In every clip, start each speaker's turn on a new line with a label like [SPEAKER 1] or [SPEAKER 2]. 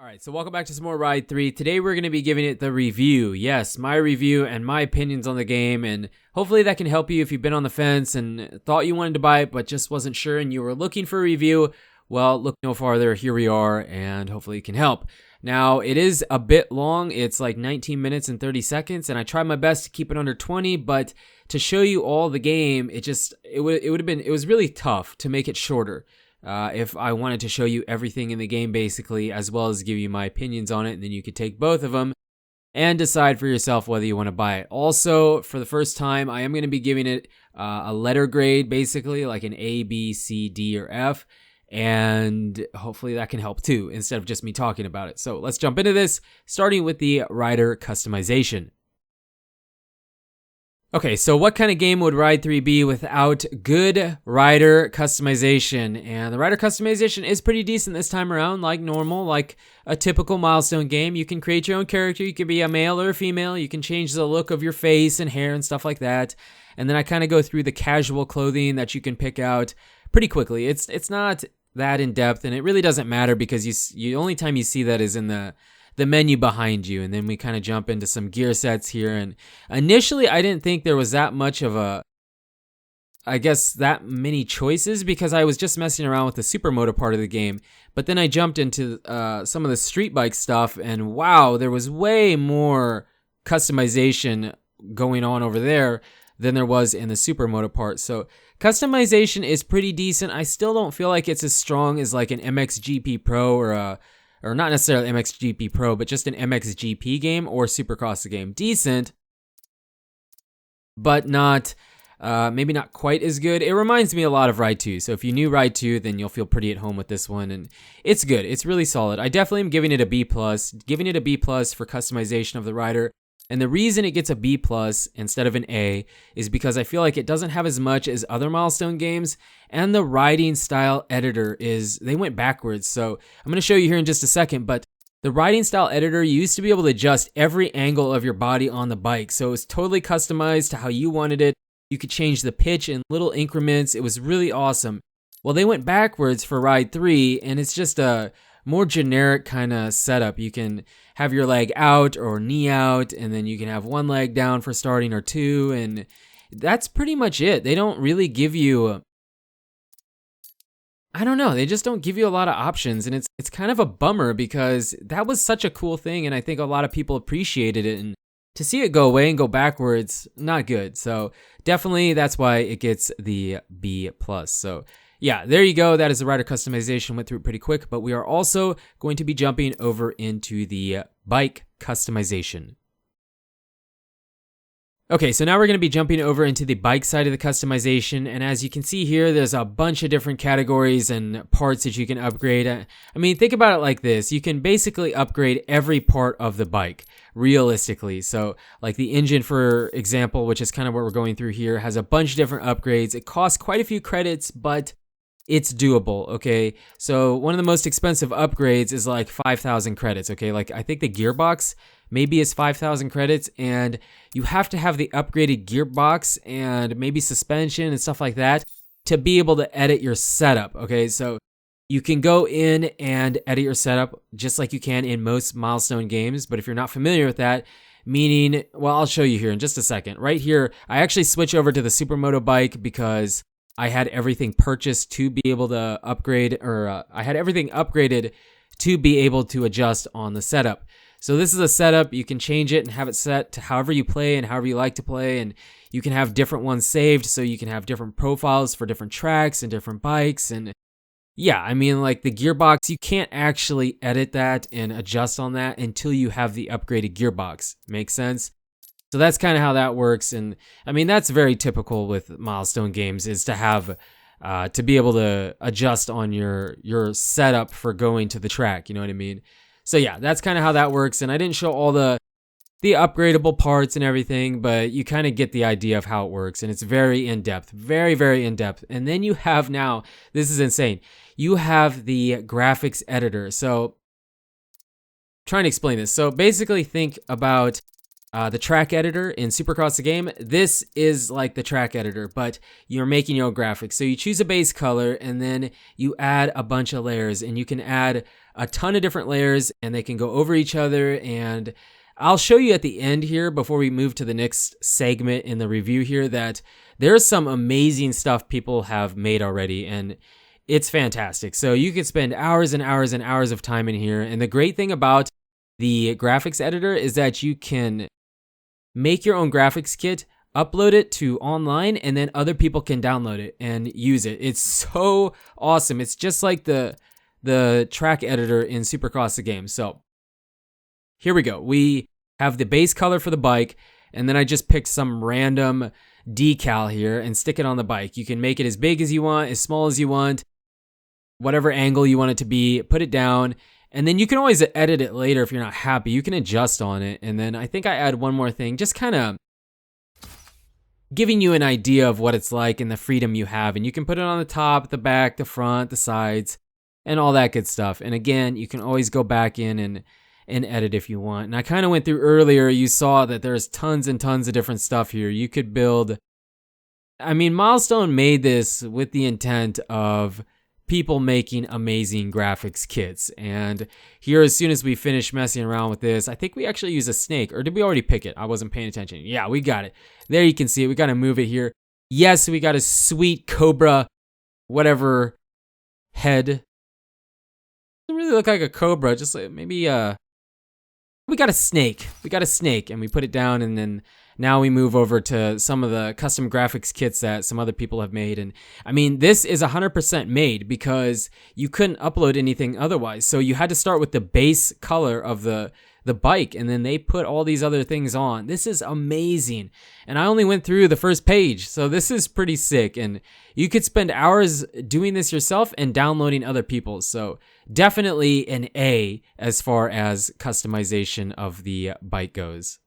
[SPEAKER 1] Alright, so welcome back to some more Ride 3. Today we're going to be giving it the review. Yes, my review and my opinions on the game, and hopefully that can help you if you've been on the fence and thought you wanted to buy it but just wasn't sure and you were looking for a review. Well, look no farther, here we are, and hopefully it can help. Now, it is a bit long. It's like 19 minutes and 30 seconds, and I tried my best to keep it under 20, but to show you all the game, it was really tough to make it shorter. If I wanted to show you everything in the game basically, as well as give you my opinions on it, and then you could take both of them and decide for yourself whether you want to buy it. Also, for the first time, I am going to be giving it a letter grade, basically like an A, B, C, D, or F, and hopefully that can help too, instead of just me talking about it. So let's jump into this, starting with the rider customization. Okay, so what kind of game would Ride 3 be without good rider customization? And the rider customization is pretty decent this time around, like normal, like a typical milestone game. You can create your own character. You can be a male or a female. You can change the look of your face and hair and stuff like that. And then I kind of go through the casual clothing that you can pick out pretty quickly. It's not that in depth, and it really doesn't matter because the only time you see that is in the menu behind you, and then we kind of jump into some gear sets here. And initially I didn't think there was that much of that many choices because I was just messing around with the Supermoto part of the game. But then I jumped into some of the street bike stuff, and wow, there was way more customization going on over there than there was in the Supermoto part. So customization is pretty decent. I still don't feel like it's as strong as like an MXGP Pro or not necessarily MXGP Pro, but just an MXGP game or Supercross game. Decent, but not, maybe not quite as good. It reminds me a lot of Ride 2. So if you knew Ride 2, then you'll feel pretty at home with this one. And it's good. It's really solid. I definitely am giving it a B+. Giving it a B+ for customization of the rider. And the reason it gets a B+ instead of an A is because I feel like it doesn't have as much as other milestone games, and the riding style editor they went backwards. So I'm going to show you here in just a second, but the riding style editor, you used to be able to adjust every angle of your body on the bike. So it was totally customized to how you wanted it. You could change the pitch in little increments. It was really awesome. Well, they went backwards for Ride 3, and it's just a more generic kind of setup. You can have your leg out or knee out, and then you can have one leg down for starting or two, and that's pretty much it. They don't really give you, I don't know, they just don't give you a lot of options, and it's kind of a bummer because that was such a cool thing, and I think a lot of people appreciated it, and to see it go away and go backwards, not good. So definitely that's why it gets the B+. So yeah, there you go. That is the rider customization. Went through it pretty quick, but we are also going to be jumping over into the bike customization. Okay, so now we're going to be jumping over into the bike side of the customization, and as you can see here, there's a bunch of different categories and parts that you can upgrade. I mean, think about it like this. You can basically upgrade every part of the bike, realistically. So, like the engine, for example, which is kind of what we're going through here, has a bunch of different upgrades. It costs quite a few credits, but it's doable, okay? So one of the most expensive upgrades is like 5,000 credits, okay? Like I think the gearbox maybe is 5,000 credits, and you have to have the upgraded gearbox and maybe suspension and stuff like that to be able to edit your setup, okay? So you can go in and edit your setup just like you can in most milestone games, but if you're not familiar with that, meaning, well, I'll show you here in just a second. Right here, I actually switch over to the Supermoto bike because I had everything purchased to be able to upgrade, or I had everything upgraded to be able to adjust on the setup. So this is a setup. You can change it and have it set to however you play and however you like to play, and you can have different ones saved, so you can have different profiles for different tracks and different bikes. And yeah, I mean, like the gearbox, you can't actually edit that and adjust on that until you have the upgraded gearbox. Makes sense? So that's kind of how that works, and I mean that's very typical with milestone games, is to have to be able to adjust on your setup for going to the track. You know what I mean? So yeah, that's kind of how that works. And I didn't show all the upgradable parts and everything, but you kind of get the idea of how it works, and it's very in depth, very very in depth. And then you have now, this is insane. You have the graphics editor. So trying to explain this. So basically, think about the track editor in Supercross the game. This is like the track editor, but you're making your own graphics. So you choose a base color, and then you add a bunch of layers, and you can add a ton of different layers and they can go over each other. And I'll show you at the end here before we move to the next segment in the review here that there's some amazing stuff people have made already, and it's fantastic. So you could spend hours and hours and hours of time in here. And the great thing about the graphics editor is that you can make your own graphics kit, upload it to online, and then other people can download it and use it. It's so awesome. It's just like the track editor in Supercross the game. So here we go. We have the base color for the bike, and then I just picked some random decal here and stick it on the bike. You can make it as big as you want, as small as you want, whatever angle you want it to be, put it down, and then you can always edit it later if you're not happy. You can adjust on it. And then I think I add one more thing, just kind of giving you an idea of what it's like and the freedom you have. And you can put it on the top, the back, the front, the sides, and all that good stuff. And again, you can always go back in and edit if you want. And I kind of went through earlier, you saw that there's tons and tons of different stuff here. You could build, I mean, Milestone made this with the intent of people making amazing graphics kits. And here, as soon as we finish messing around with this, I think we actually use a snake, or did we already pick it? I wasn't paying attention. Yeah, we got it. There you can see it. We got to move it here. Yes, we got a sweet cobra, whatever head. Doesn't really look like a cobra, just like maybe we got a snake. We got a snake, and we put it down, and then now we move over to some of the custom graphics kits that some other people have made. And I mean, this is 100% made because you couldn't upload anything otherwise. So you had to start with the base color of the bike, and then they put all these other things on. This is amazing. And I only went through the first page, so this is pretty sick. And you could spend hours doing this yourself and downloading other people's. So definitely an A as far as customization of the bike goes.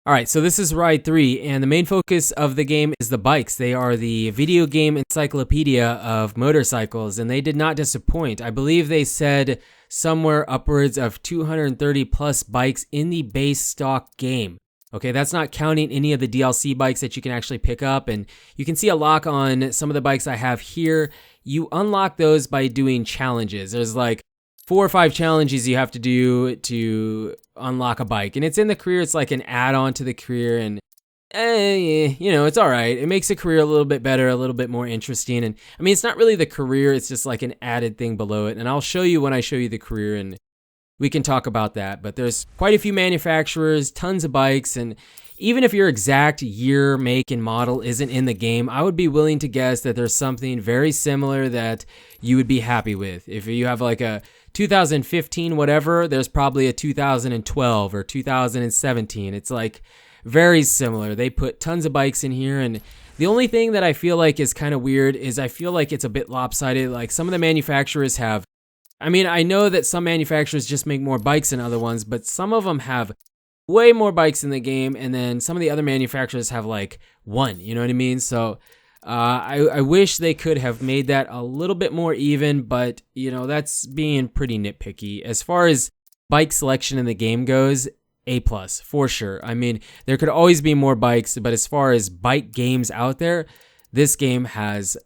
[SPEAKER 1] All right, so this is Ride 3, and the main focus of the game is the bikes. They are the video game encyclopedia of motorcycles, and they did not disappoint. I believe they said somewhere upwards of 230 plus bikes in the base stock game. Okay, that's not counting any of the DLC bikes that you can actually pick up, and you can see a lock on some of the bikes I have here. You unlock those by doing challenges. There's like 4 or 5 challenges you have to do to unlock a bike, and it's in the career. It's like an add-on to the career, and it's all right. It makes the career a little bit better, a little bit more interesting. And I mean, it's not really the career, it's just like an added thing below it, and I'll show you when I show you the career, and we can talk about that. But there's quite a few manufacturers, tons of bikes, and even if your exact year, make, and model isn't in the game, I would be willing to guess that there's something very similar that you would be happy with. If you have like a 2015 whatever, there's probably a 2012 or 2017. It's like very similar. They put tons of bikes in here, and the only thing that I feel like is kind of weird is I feel like it's a bit lopsided. Like some of the manufacturers have, I mean, I know that some manufacturers just make more bikes than other ones, but some of them have way more bikes in the game, and then some of the other manufacturers have like one, you know what I mean? So I wish they could have made that a little bit more even, but that's being pretty nitpicky. As far as bike selection in the game goes, A+ for sure. I mean, there could always be more bikes, but as far as bike games out there, this game has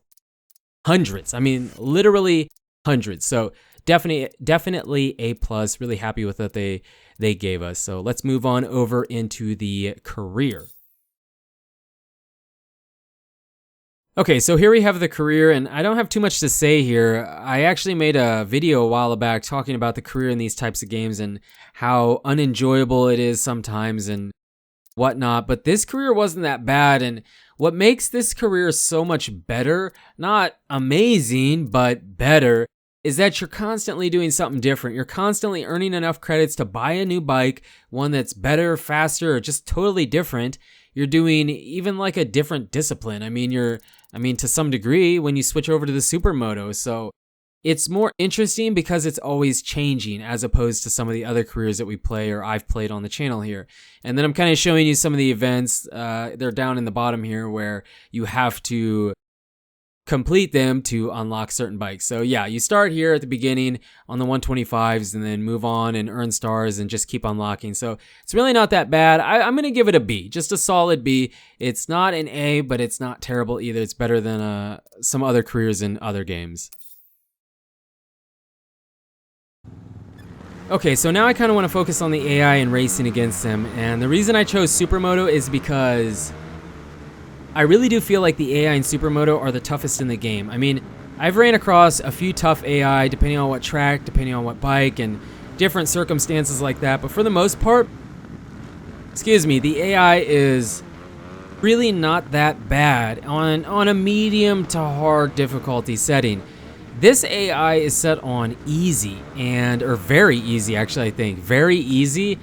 [SPEAKER 1] hundreds. I mean, literally hundreds. So definitely A+. Really happy with what they gave us. So let's move on over into the career. Okay, so here we have the career, and I don't have too much to say here. I actually made a video a while back talking about the career in these types of games and how unenjoyable it is sometimes and whatnot, but this career wasn't that bad. And what makes this career so much better, not amazing, but better, is that you're constantly doing something different. You're constantly earning enough credits to buy a new bike, one that's better, faster, or just totally different. You're doing even like a different discipline. I mean, to some degree when you switch over to the Supermoto. So it's more interesting because it's always changing as opposed to some of the other careers that we play or I've played on the channel here. And then I'm kind of showing you some of the events. They're down in the bottom here where you have to complete them to unlock certain bikes. So yeah, you start here at the beginning on the 125s and then move on and earn stars and just keep unlocking. So it's really not that bad. I'm going to give it a B, just a solid B. It's not an A, but it's not terrible either. It's better than some other careers in other games. Okay, so now I kind of want to focus on the AI and racing against them, and the reason I chose Supermoto is because I really do feel like the AI in Supermoto are the toughest in the game. I mean, I've ran across a few tough AI depending on what track, depending on what bike, and different circumstances like that, but for the most part, the AI is really not that bad on a medium to hard difficulty setting. This AI is set on easy, or very easy actually, I think. Very easy.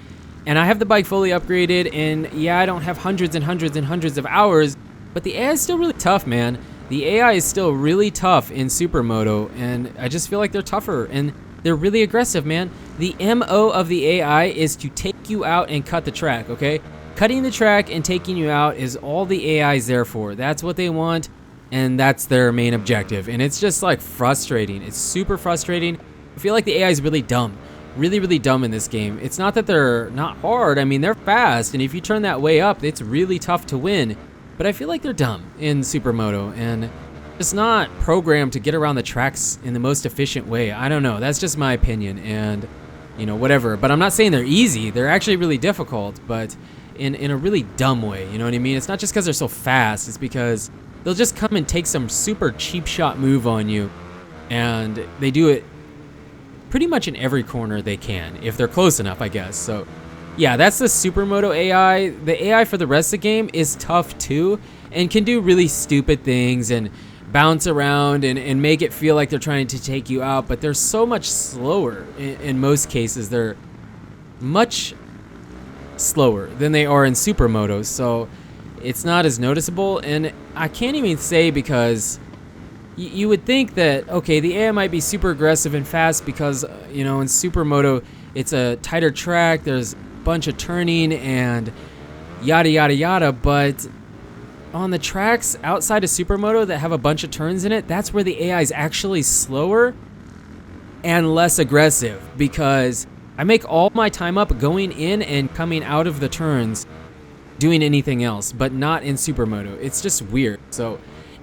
[SPEAKER 1] And I have the bike fully upgraded, and yeah, I don't have hundreds and hundreds and hundreds of hours, but the AI is still really tough, man. The AI is still really tough in Supermoto, and I just feel like they're tougher, and they're really aggressive, man. The MO of the AI is to take you out and cut the track, okay? Cutting the track and taking you out is all the AI is there for. That's what they want. And that's their main objective, and it's just like frustrating. It's super frustrating. I feel like the AI is really dumb, really dumb in this game. It's not that they're not hard. I mean, they're fast, and if you turn that way up, it's really tough to win. But I feel like they're dumb in Supermoto, and just not programmed to get around the tracks in the most efficient way. I don't know. That's just my opinion, and whatever. But I'm not saying they're easy. They're actually really difficult, but in a really dumb way. You know what I mean? It's not just because they're so fast. It's because they'll just come and take some super cheap shot move on you, and they do it pretty much in every corner they can, if they're close enough, I guess. So, yeah, that's the Supermoto AI. The AI for the rest of the game is tough too, and can do really stupid things and bounce around and make it feel like they're trying to take you out, but they're so much slower. In most cases, they're much slower than they are in Supermoto, so it's not as noticeable. And I can't even say, because you would think that, okay, the AI might be super aggressive and fast because, in Supermoto, it's a tighter track, there's a bunch of turning and yada, yada, yada, but on the tracks outside of Supermoto that have a bunch of turns in it, that's where the AI is actually slower and less aggressive, because I make all my time up going in and coming out of the turns doing anything else, but not in Supermoto. It's just weird. So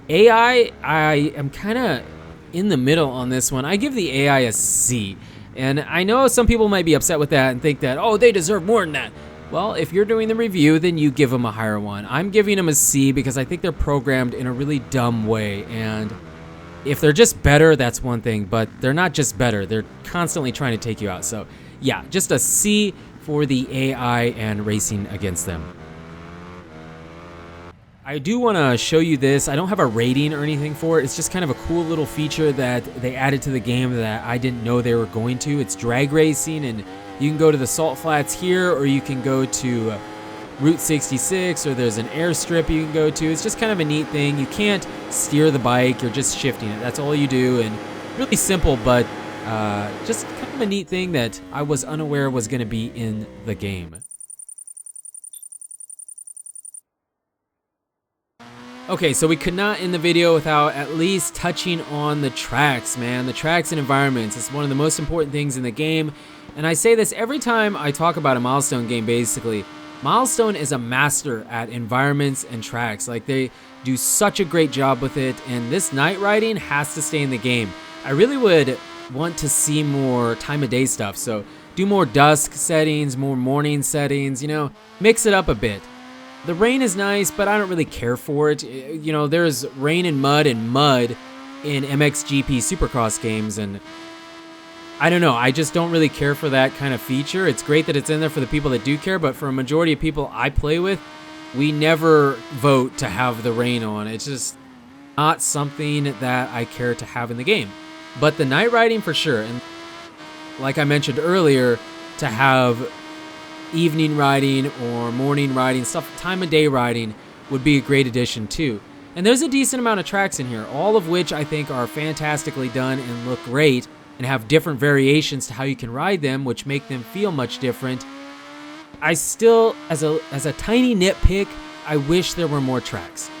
[SPEAKER 1] AI, I am kind of in the middle on this one. I give the AI a C. And I know some people might be upset with that and think that, oh, they deserve more than that. Well, if you're doing the review, then you give them a higher one. I'm giving them a C because I think they're programmed in a really dumb way. And if they're just better, that's one thing, but they're not just better. They're constantly trying to take you out. So yeah, just a C for the AI and racing against them. I do want to show you this. I don't have a rating or anything for it. It's just kind of a cool little feature that they added to the game that I didn't know they were going to. It's drag racing, and you can go to the salt flats here, or you can go to Route 66, or there's an airstrip you can go to. It's just kind of a neat thing. You can't steer the bike, you're just shifting it. That's all you do, and really simple, but just kind of a neat thing that I was unaware was going to be in the game. Okay, so we could not end the video without at least touching on the tracks, man. The tracks and environments. It's one of the most important things in the game. And I say this every time I talk about a Milestone game, basically. Milestone is a master at environments and tracks. Like, they do such a great job with it, and this night riding has to stay in the game. I really would want to see more time of day stuff, so do more dusk settings, more morning settings, mix it up a bit. The rain is nice, but I don't really care for it. There's rain and mud in MXGP Supercross games, and I don't know. I just don't really care for that kind of feature. It's great that it's in there for the people that do care, but for a majority of people I play with, we never vote to have the rain on. It's just not something that I care to have in the game. But the night riding for sure, and like I mentioned earlier, to have evening riding or morning riding, time of day riding would be a great addition too. And there's a decent amount of tracks in here, all of which I think are fantastically done and look great and have different variations to how you can ride them, which make them feel much different. I still, as a tiny nitpick, I wish there were more tracks.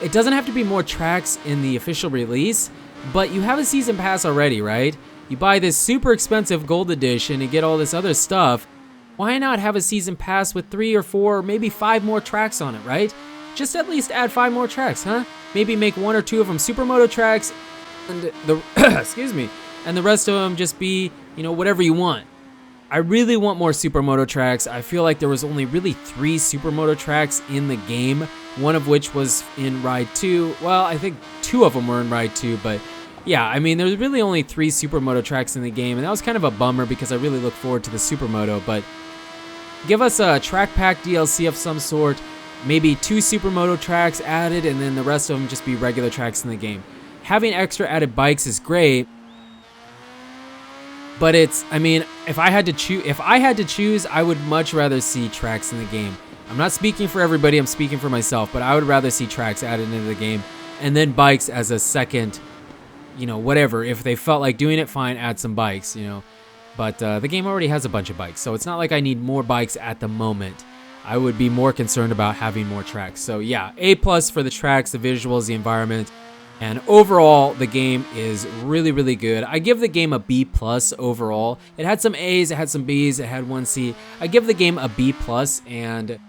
[SPEAKER 1] It doesn't have to be more tracks in the official release, but you have a season pass already, right? You buy this super expensive gold edition and get all this other stuff. Why not have a season pass with 3 or 4, maybe 5 more tracks on it, right? Just at least add 5 more tracks, huh? Maybe make 1 or 2 of them Supermoto tracks, and the excuse me, and the rest of them just be, whatever you want. I really want more Supermoto tracks. I feel like there was only really 3 Supermoto tracks in the game, one of which was in Ride 2. Well, I think 2 of them were in Ride 2, but yeah, I mean, there's really only 3 Supermoto tracks in the game, and that was kind of a bummer because I really look forward to the Supermoto, but give us a track pack DLC of some sort, maybe 2 Supermoto tracks added, and then the rest of them just be regular tracks in the game. Having extra added bikes is great, but it's, I mean, if I had to choose, I would much rather see tracks in the game. I'm not speaking for everybody, I'm speaking for myself, but I would rather see tracks added into the game, and then bikes as a second, you know, whatever. If they felt like doing it, fine, add some bikes, you know. But the game already has a bunch of bikes, so it's not like I need more bikes at the moment. I would be more concerned about having more tracks. So yeah, A+ for the tracks, the visuals, the environment. And overall, the game is really, really good. I give the game a B+ overall. It had some A's, it had some B's, it had 1 C. I give the game a B+, and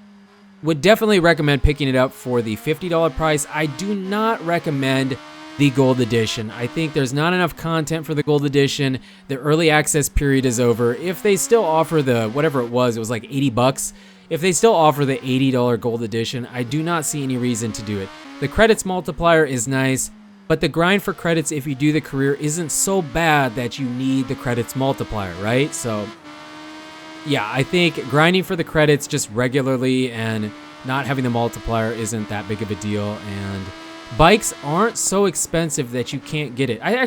[SPEAKER 1] would definitely recommend picking it up for the $50 price. I do not recommend the Gold Edition. I think there's not enough content for the Gold Edition. The early access period is over. If they still offer the, whatever it was like 80 bucks. If they still offer the $80 Gold Edition, I do not see any reason to do it. The credits multiplier is nice, but the grind for credits if you do the career isn't so bad that you need the credits multiplier, right? So yeah, I think grinding for the credits just regularly and not having the multiplier isn't that big of a deal, and bikes aren't so expensive that you can't get it. I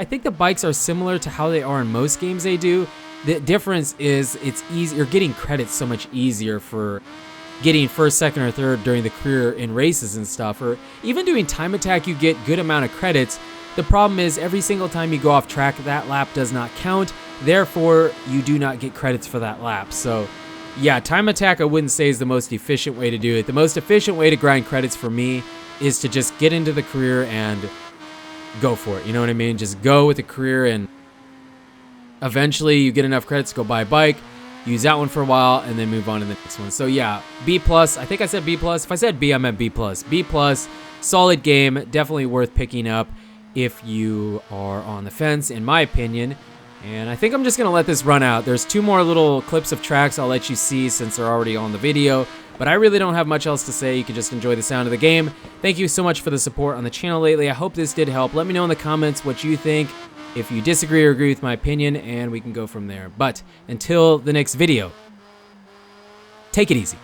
[SPEAKER 1] think the bikes are similar to how they are in most games they do. The difference is it's easy. You're getting credits so much easier for getting first, second, or third during the career in races and stuff, or even doing time attack, you get good amount of credits. The problem is every single time you go off track, that lap does not count. Therefore, you do not get credits for that lap. So yeah, time attack I wouldn't say is the most efficient way to do it. The most efficient way to grind credits for me is to just get into the career and go for it. You know what I mean? Just go with the career, and eventually you get enough credits to go buy a bike, use that one for a while, and then move on to the next one. So yeah, B+. I think I said B+. If I said B, I meant B+. B+, solid game, definitely worth picking up if you are on the fence, in my opinion. And I think I'm just going to let this run out. There's 2 more little clips of tracks I'll let you see since they're already on the video. But I really don't have much else to say. You can just enjoy the sound of the game. Thank you so much for the support on the channel lately. I hope this did help. Let me know in the comments what you think, if you disagree or agree with my opinion, and we can go from there. But until the next video, take it easy.